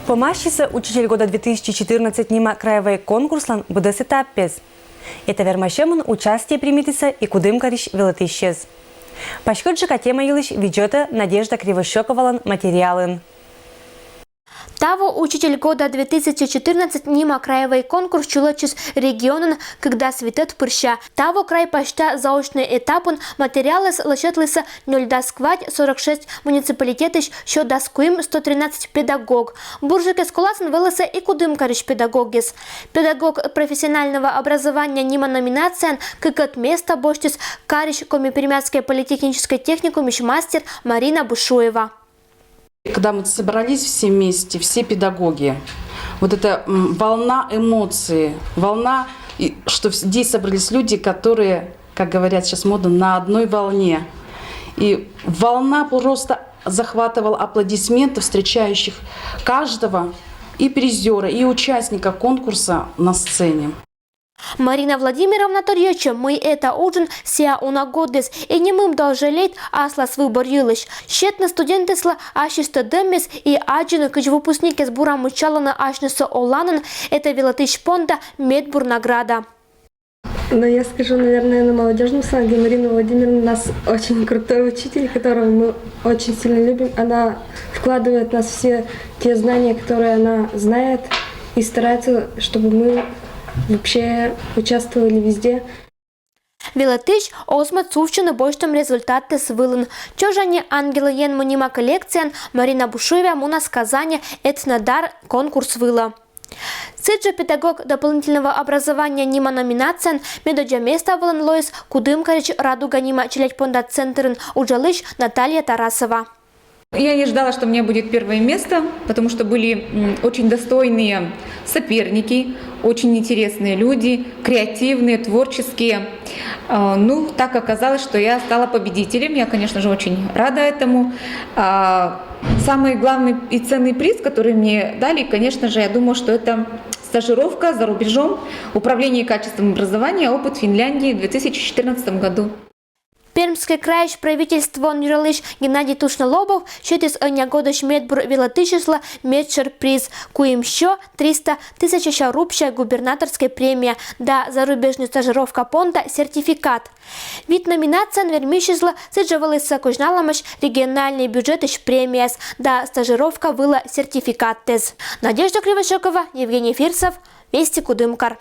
Помащица учитель года 2014 нима краевой конкурслан будет этаппез. Это вермащемон участие примитиса и кудымкарищ велотыщез. Пашкоджика тема елыш ведета Надежда Кривощековалан материалын. Таво учитель года 2014 нима краевой конкурс чулочис регионен, когда светет пырща. Таво край почта заочный этапун материалы лощетлыса 0 досквать 46 муниципалитетыш, що доскуим 113 педагог. Буржик эскуласын вылыса и кудымкарыш педагогис. Педагог профессионального образования нима номинациям кыкат место боштис карищ Коми-Пермяцкой политехнической техникумиш мастер Марина Бушуева. Когда мы собрались все вместе, все педагоги, вот эта волна эмоций, волна, что здесь собрались люди, которые, как говорят сейчас модно, на одной волне. И волна просто захватывала аплодисменты встречающих каждого и призера, и участника конкурса на сцене. Марина Владимировна торьеча, мы это ужин сия унагодес, и не мым должалеть аслас выбор юлыш. Щетна студентесла ашисто демес и аджина кыч выпускники с бурам учалана ашнеса оланан, это велотыш понда медбур награда. Но я скажу, наверное, на молодежном сланге Марина Владимировна у нас очень крутой учитель, которого мы очень сильно любим. Она вкладывает в нас все те знания, которые она знает, и старается, чтобы мы вообще участвовали везде. Велотыш осма цувчина бойштом результаты свылын. Чожане ангелы ен мунима коллекциян Марина Бушуева муна сказания этнодар конкурс выла. Сыджа педагог дополнительного образования нима номинациян медоджа места вылын лоис кудымкарич радуга нима челять понда центрын уджалыш Наталья Тарасова. Я не ждала, что у меня будет первое место, потому что были очень достойные соперники, очень интересные люди, креативные, творческие. Ну, так оказалось, что я стала победителем. Я, конечно же, очень рада этому. Самый главный и ценный приз, который мне дали, конечно же, я думаю, что это стажировка за рубежом, управление качеством образования, опыт Финляндии в 2014 году. Пермский краевич правительство Нюралыш Геннадий Тушнолобов считает онягодыш медбур велотыщесла медшер приз, куим еще 300 тысяч рубща губернаторской премии, да зарубежная стажировка понта сертификат. Вид номинация вермищесла сыджавалыса кожналамыш региональный бюджетыш премияс, да стажировка выла сертификат тез. Надежда Кривощекова, Евгений Фирсов, Вести Кудымкар.